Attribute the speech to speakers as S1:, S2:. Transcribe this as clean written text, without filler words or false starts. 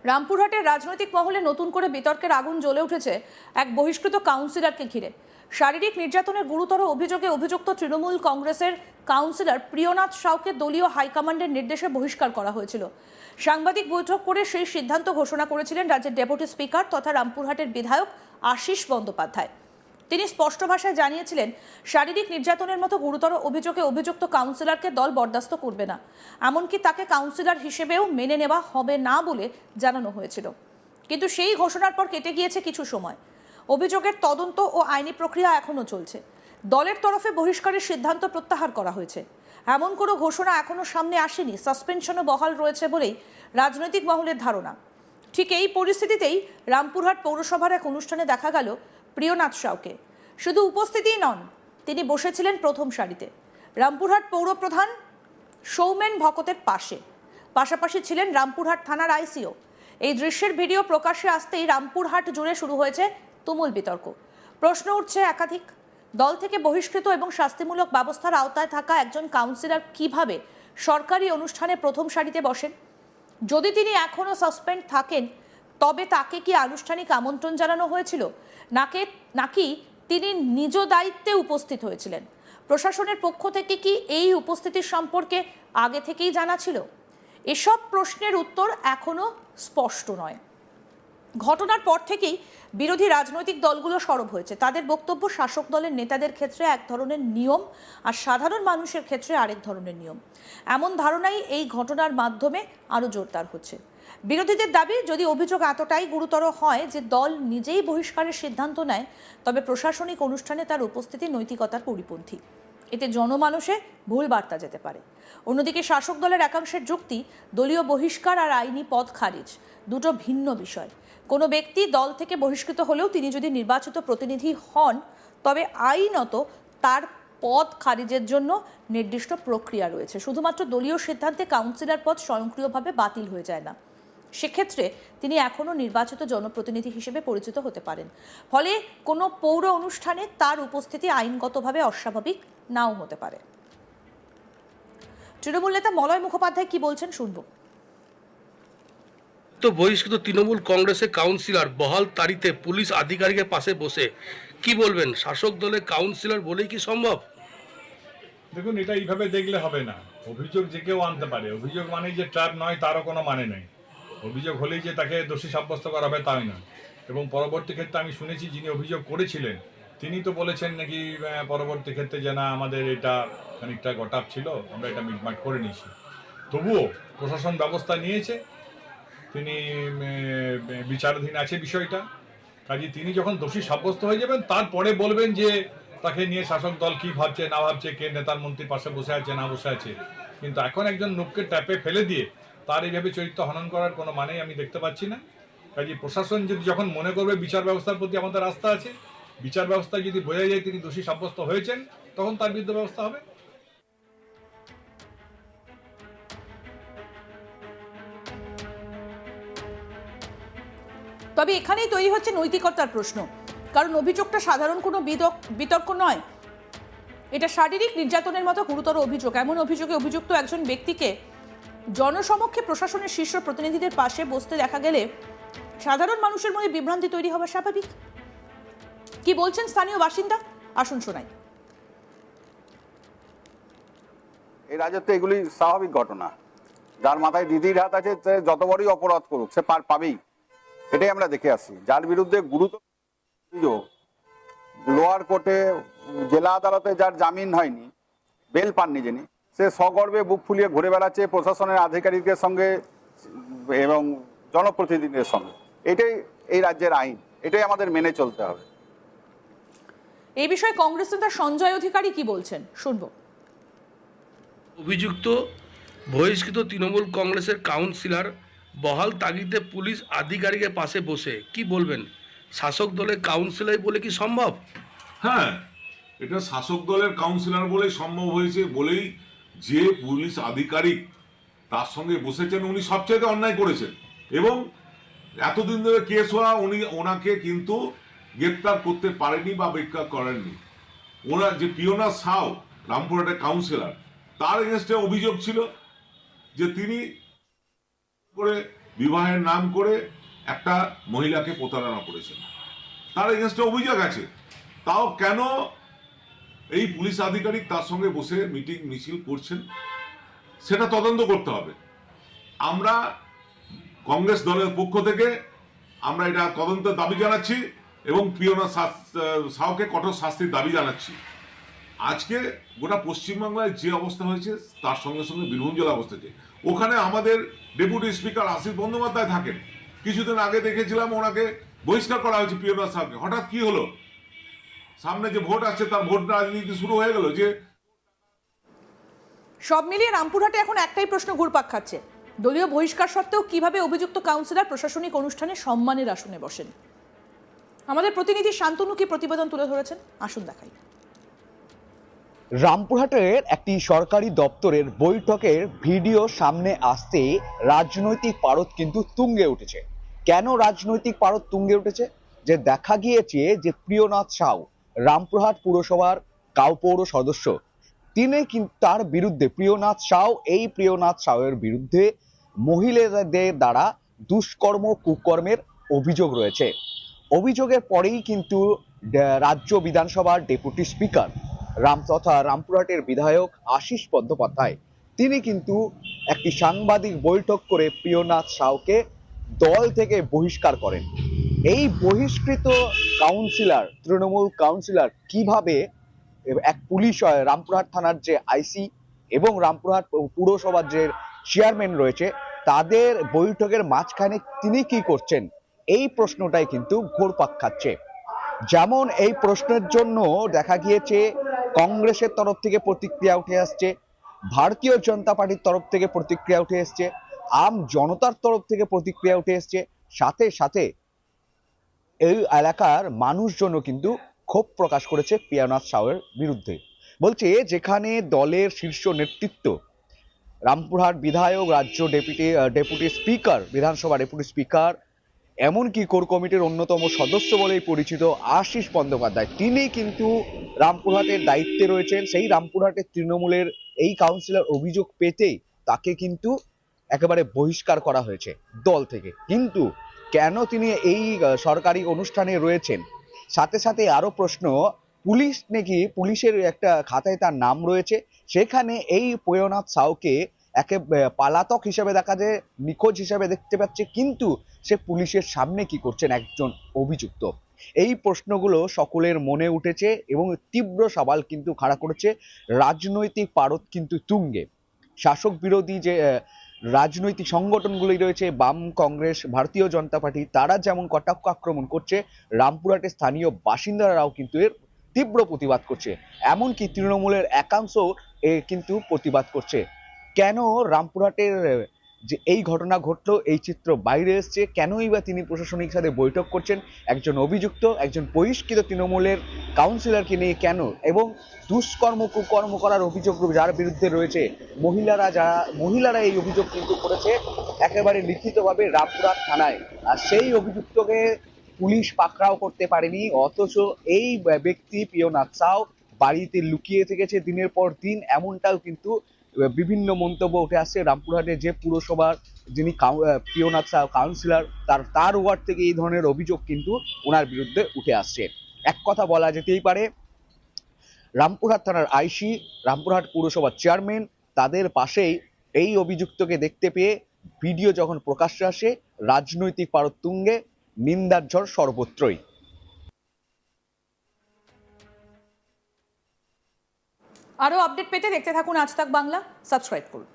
S1: রামপুরহাটের রাজনৈতিক মহলে নতুন করে বিতর্কের আগুন জ্বলে উঠেছে এক বহিষ্কৃত কাউন্সিলরকে ঘিরে। শারীরিক নির্যাতনের গুরুতর অভিযোগে অভিযুক্ত তৃণমূল কংগ্রেসের কাউন্সিলর প্রিয়নাথ সাউকে দলীয় হাইকমান্ডের নির্দেশে বহিষ্কার করা হয়েছিল। সাংবাদিক বৈঠক করে সেই সিদ্ধান্ত ঘোষণা করেছিলেন রাজ্যের ডেপুটি স্পিকার তথা রামপুরহাটের বিধায়ক আশিস বন্দ্যোপাধ্যায়। তিনি স্পষ্ট ভাষায় জানিয়েছিলেন, শারীরিক নির্যাতনের মতো গুরুতর অভিযোগে অভিযুক্ত কাউন্সিলরকে দল বরদাস্ত করবে না, এমনকি তাকে কাউন্সিলর হিসেবেও মেনে নেওয়া হবে না বলে জানানো হয়েছিল। কিন্তু সেই ঘোষণার পর কেটে গিয়েছে কিছু সময়। অভিযোগের তদন্ত ও আইনি প্রক্রিয়া এখনও চলছে। দলের তরফে বহিষ্কারের সিদ্ধান্ত প্রত্যাহার করা হয়েছে। এমন কোনো ঘোষণা এখনও সামনে আসেনি, সাসপেনশনও বহাল রয়েছে বলেই রাজনৈতিক মহলের ধারণা। ঠিক এই পরিস্থিতিতেই রামপুরহাট পৌরসভার এক অনুষ্ঠানে দেখা গেল প্রিয়নাথ সাউকে। শুধু উপস্থিতিই নন, তিনি বসেছিলেন প্রথম সারিতে রামপুরহাট পৌরপ্রধান সৌমেন ভকতের পাশাপাশি ছিলেন রামপুরহাট থানার আইসিও। এই দৃশ্যের ভিডিও প্রকাশ্যে আসতেই রামপুরহাট জুড়ে শুরু হয়েছে তুমুল বিতর্ক। প্রশ্ন উঠছে একাধিক। দল থেকে বহিষ্কৃত এবং শাস্তিমূলক ব্যবস্থার আওতায় থাকা একজন কাউন্সিলর কিভাবে সরকারি অনুষ্ঠানে প্রথম সারিতে বসেন? যদি তিনি এখনও সাসপেন্ড থাকেন, তবে তাকে কি আনুষ্ঠানিক আমন্ত্রণ জানানো হয়েছিল, নাকি তিনি নিজ দায়িত্বে উপস্থিত হয়েছিলেন? প্রশাসনের পক্ষ থেকে কি এই উপস্থিতির সম্পর্কে আগে থেকেই জানা ছিল? এসব প্রশ্নের উত্তর এখনো স্পষ্ট নয়। ঘটনার পর থেকেই বিরোধী রাজনৈতিক দলগুলো সরব হয়েছে। তাদের বক্তব্য, শাসক দলের নেতাদের ক্ষেত্রে এক ধরনের নিয়ম আর সাধারণ মানুষের ক্ষেত্রে আরেক ধরনের নিয়ম। এমন ধারণাই এই ঘটনার মাধ্যমে আরও জোরদার হচ্ছে। বিরোধীদের দাবি, যদি অভিযোগ এতটাই গুরুতর হয় যে দল নিজেই বহিষ্কারের সিদ্ধান্ত নেয়, তবে প্রশাসনিক অনুষ্ঠানে তার উপস্থিতি নৈতিকতার পরিপন্থী। এতে জনমানসে ভুল বার্তা যেতে পারে। অন্যদিকে শাসক দলের একাংশের যুক্তি, দলীয় বহিষ্কার আর আইনি পদ খারিজ দুটো ভিন্ন বিষয়। কোনো ব্যক্তি দল থেকে বহিষ্কৃত হলেও তিনি যদি নির্বাচিত প্রতিনিধি হন, তবে আইনত তার পদ খারিজের জন্য নির্দিষ্ট প্রক্রিয়া রয়েছে। শুধুমাত্র দলীয় সিদ্ধান্তে কাউন্সিলর পদ স্বয়ংক্রিয়ভাবে বাতিল হয়ে যায় না। সেক্ষেত্রে তিনি এখনও নির্বাচিত জনপ্রতিনিধি হিসেবে পরিচিত হতে পারেন। ফলে কোনো পৌর অনুষ্ঠানে তার উপস্থিতি আইনগতভাবে অস্বাভাবিক নাও হতে পারে। তৃণমূল নেতা মলয় মুখোপাধ্যায় কি বলছেন শুনবো।
S2: তো বহিষ্কৃত তৃণমূল কংগ্রেসের কাউন্সিলর বহাল তাড়িতে পুলিশ আধিকারিকের পাশে বসে কি বলবেন? শাসক দলের কাউন্সিলর বলেই কি সম্ভব?
S3: দেখুন, এটা এইভাবে দেখলে হবে না। অভিযোগ যে কেউ আনতে পারে। অভিযোগ মানেই যে ট্র্যাপ নয়, তারও কোনো মানে নেই। অভিযোগ হলেই যে তাকে দোষী সাব্যস্ত করা হবে তাই নয়। এবং পরবর্তী ক্ষেত্রে আমি শুনেছি যিনি অভিযোগ করেছিলেন তিনি তো বলেছেন নাকি পরবর্তী ক্ষেত্রে যে না, আমাদের এটা খানিকটা গটাপ ছিল, আমরা এটা মিটমাট করে নিয়েছি। তবুও প্রশাসন ব্যবস্থা নিয়েছে, তিনি বিচারাধীন আছে বিষয়টা। কাজে তিনি যখন দোষী সাব্যস্ত হয়ে যাবেন তারপরে বলবেন যে তাকে নিয়ে শাসক দল কি ভাবছে না ভাবছে, কে নেতার মন্ত্রীর পাশে বসে আছে না বসে আছে। কিন্তু এখন একজন লোককে ট্যাপে ফেলে দিয়ে তার এইভাবে চরিত্র হনন করার কোনো মানেই আমি দেখতে পাচ্ছি না। কাজে প্রশাসন যদি যখন মনে করবে বিচার ব্যবস্থার প্রতি আমাদের আস্থা আছে, বিচার ব্যবস্থা যদি বোঝা যায় তিনি দোষী সাব্যস্ত হয়েছেন, তখন তার বিরুদ্ধে ব্যবস্থা হবে।
S1: তবে এখানেই তৈরি হচ্ছে নৈতিকতার প্রশ্ন। কারণ অভিযোগটা সাধারণ কোনো বিতর্ক নয়, এটা শারীরিক নির্যাতনের মতো গুরুতর অভিযোগ। এমন অভিযোগে অভিযুক্ত একজন ব্যক্তিকে জনসমক্ষে প্রশাসনের শীর্ষ প্রতিনিধিদের পাশে বসতে দেখা গেলে সাধারণ মানুষের মধ্যে বিভ্রান্তি তৈরি হওয়া স্বাভাবিক। কি বলছেন স্থানীয় বাসিন্দা, আসুন শোনাই।
S4: এই রাজ্যতে এগুলি স্বাভাবিক ঘটনা। যার মাথায় দিদির হাত আছে সে যত বড়ই অপরাধ করুক সে পার পাবেই, এটাই আমরা দেখে আসি। যার বিরুদ্ধে গুরুতর অভিযোগ, লোয়ার কোর্টে জেলা আদালতে যার জামিন হয়নি, বেল পাননি যিনি, সে সগর্বে বুক ফুলিয়ে ঘুরে বেড়াচ্ছে প্রশাসনের আধিকারিকের সঙ্গে এবং জনপ্রতিনিধিদের সঙ্গে। এটাই এই রাজ্যের আইন, এটাই আমাদের মেনে চলতে হবে।
S1: এই বিষয়ে কংগ্রেস নেতা সঞ্জয় অধিকারী কি বলছেন শুনবো।
S2: অভিযুক্ত বহিষ্কৃত তৃণমূল কংগ্রেসের কাউন্সিলর বহাল তাগিদে পুলিশ আধিকারিকের পাশে বসে কি বলবেন? শাসক দলের কাউন্সিলর বলে কি সম্ভব?
S5: হ্যাঁ, এটা শাসক দলের কাউন্সিলর বলেই সম্ভব হয়েছে বলেই যে পুলিশ আধিকারিক তার সঙ্গে বসেছেন উনি সবচেয়ে অন্যায় করেছেন। এবং এতদিন ধরে কেস হওয়া ওনাকে কিন্তু গ্রেপ্তার করতে পারেনি বা গ্রেপ্তার করেননি। ওনার যে প্রিয়নাথ সাউ রামপুরহাটের কাউন্সিলর, তার এগেনস্টে অভিযোগ ছিল যে তিনি করে বিবাহের নাম করে একটা মহিলাকে প্রতারণা করেছেন, তার এগেনস্টে অভিযোগ আছে। তাও কেন এই পুলিশ আধিকারিক তার সঙ্গে বসে মিটিং মিছিল করছেন সেটা তদন্ত করতে হবে। আমরা কংগ্রেস দলের পক্ষ থেকে আমরা এটা তদন্তের দাবি জানাচ্ছি এবং প্রিয়নাথ সাউকে কঠোর শাস্তির দাবি জানাচ্ছি। আজকে গোটা পশ্চিমবাংলায় যে অবস্থা হয়েছে তার সঙ্গে সঙ্গে বীরভূম জেলা অবস্থা হয়েছে। ওখানে আমাদের ডেপুটি স্পিকার আশিস বন্দ্যোপাধ্যায় থাকেন। কিছুদিন আগে দেখেছিলাম ওনাকে বহিষ্কার করা হয়েছে প্রিয়নাথ সাউকে। হঠাৎ কি হলো? সামনে যে ভোট আসছে তার ভোট রাজনীতি শুরু হয়ে গেল। যে
S1: সব মিলিয়ে রামপুরহাটে এখন একটাই প্রশ্ন ঘুরপাক খাচ্ছে, দলীয় বহিষ্কার সত্ত্বেও কিভাবে অভিযুক্ত কাউন্সিলর প্রশাসনিক অনুষ্ঠানে সম্মানের আসনে বসেন। আমাদের প্রতিনিধি শান্তনু কি প্রতিবেদন তুলে ধরেছেন, আসুন দেখাই।
S6: রামপুরহাটের একটি সরকারি দপ্তরের বৈঠকের ভিডিও সামনে আসতে রাজনৈতিক পারদ কিন্তু তুঙ্গে উঠেছে। কেন রাজনৈতিক পারদ তুঙ্গে উঠেছে? যে দেখা গিয়েছে যে প্রিয়নাথ সাউ রামপুরহাট পুরসভার কাউপৌর সদস্য, তিনি কিন্তু তার বিরুদ্ধে প্রিয়নাথ সাউয়ের বিরুদ্ধে মহিলাদের দ্বারা দুষ্কর্ম কুকর্মের অভিযোগ রয়েছে। অভিযোগের পরেই কিন্তু রাজ্য বিধানসভার ডেপুটি স্পিকার তথা রামপুরহাটের বিধায়ক আশিস বন্দ্যোপাধ্যায় তিনি কিন্তু একটি সাংবাদিক বৈঠক করে প্রিয়নাথ সাউকে দল থেকে বহিষ্কার করেন। এই বহিষ্কৃত কাউন্সিলর, তৃণমূল কাউন্সিলর কিভাবে এক পুলিশ রামপুরহাট থানার যে আইসি এবং রামপুরহাট পুরসভার যে চেয়ারম্যান রয়েছে তাদের বৈঠকের মাঝখানে তিনি কি করছেন, এই প্রশ্নটাই কিন্তু ঘুরপাক খাচ্ছে। যেমন এই প্রশ্নের জন্য দেখা গিয়েছে কংগ্রেসের তরফ থেকে প্রতিক্রিয়া উঠে আসছে, ভারতীয় জনতা পার্টির তরফ থেকে প্রতিক্রিয়া উঠে এসছে, আম জনতার তরফ থেকে প্রতিক্রিয়া উঠে এসছে, সাথে সাথে এই এলাকার মানুষজনও কিন্তু ক্ষোভ প্রকাশ করেছে প্রিয়নাথ সাউয়ের বিরুদ্ধে। বলছে যেখানে দলের শীর্ষ নেতৃত্ব রামপুরহাট বিধায়ক, রাজ্য ডেপুটি স্পিকার, বিধানসভা ডেপুটি স্পিকার, এমনকি কোর কমিটির অন্যতম সদস্য বলেই পরিচিত আশিস বন্দ্যোপাধ্যায়, তিনি কিন্তু রামপুরহাটের দায়িত্বে রয়েছেন। সেই রামপুরহাটের তৃণমূলের এই কাউন্সিলর অভিযোগ পেতেই তাকে কিন্তু একেবারে বহিষ্কার করা হয়েছে দল থেকে। কিন্তু কেন তিনি এই সরকারি অনুষ্ঠানে রয়েছেন? সাথে সাথে আরো প্রশ্ন, পুলিশ নাকি পুলিশের একটা খাতায় তার নাম রয়েছে, সেখানে এই প্রিয়নাথ সাউকে একে পালাতক হিসেবে দেখা যায়, নিখোঁজ হিসেবে দেখতে পাচ্ছে, কিন্তু সে পুলিশের সামনে কি করছেন একজন অভিযুক্ত। এই প্রশ্নগুলো সকলের মনে উঠেছে এবং তীব্র সওয়াল কিন্তু খাড়া করেছে। রাজনৈতিক পারদ কিন্তু তুঙ্গে। শাসক বিরোধী যে রাজনৈতিক সংগঠনগুলি রয়েছে, বাম, কংগ্রেস, ভারতীয় জনতা পার্টি, তারা যেমন কটাক্ষ আক্রমণ করছে, রামপুরহাটের স্থানীয় বাসিন্দারাও কিন্তু এর তীব্র প্রতিবাদ করছে। এমনকি তৃণমূলের একাংশ কিন্তু প্রতিবাদ করছে। কেন রামপুরহাটের যে এই ঘটনা ঘটলো, এই চিত্র বাইরে এসছে, কেনই বা তিনি প্রশাসনিক সাথে বৈঠক করছেন একজন অভিযুক্ত, একজন বহিষ্কৃত তৃণমূলের কাউন্সিলরকে নিয়ে কেন, এবং দুষ্কর্ম কুকর্ম করার অভিযোগ যার বিরুদ্ধে রয়েছে, মহিলারা এই অভিযোগ কিন্তু করেছে একেবারে লিখিতভাবে রামপুরহাট থানায়, আর সেই অভিযুক্তকে পুলিশ পাকড়াও করতে পারেনি। অথচ এই ব্যক্তি প্রিয়নাথ সাউ বাড়িতে লুকিয়ে থেকেছে দিনের পর দিন, এমনটাও কিন্তু বিভিন্ন মন্তব্য উঠে আসছে। রামপুরহাটের যে পুরসভার যিনি প্রিয়নাথ সাউ কাউন্সিলর, তার ওয়ার্ড থেকে এই ধরনের অভিযোগ কিন্তু ওনার বিরুদ্ধে উঠে আসছে। এক কথা বলা যেতেই পারে, রামপুরহাট থানার আইসি, রামপুরহাট পুরসভার চেয়ারম্যান, তাদের পাশেই এই অভিযুক্তকে দেখতে পেয়ে ভিডিও যখন প্রকাশ্যে আসে, রাজনৈতিক পারদ তুঙ্গে, নিন্দার ঝড় সর্বত্রই।
S1: আরও আপডেট পেতে দেখতে থাকুন আজ তাক বাংলা, সাবস্ক্রাইব করুন।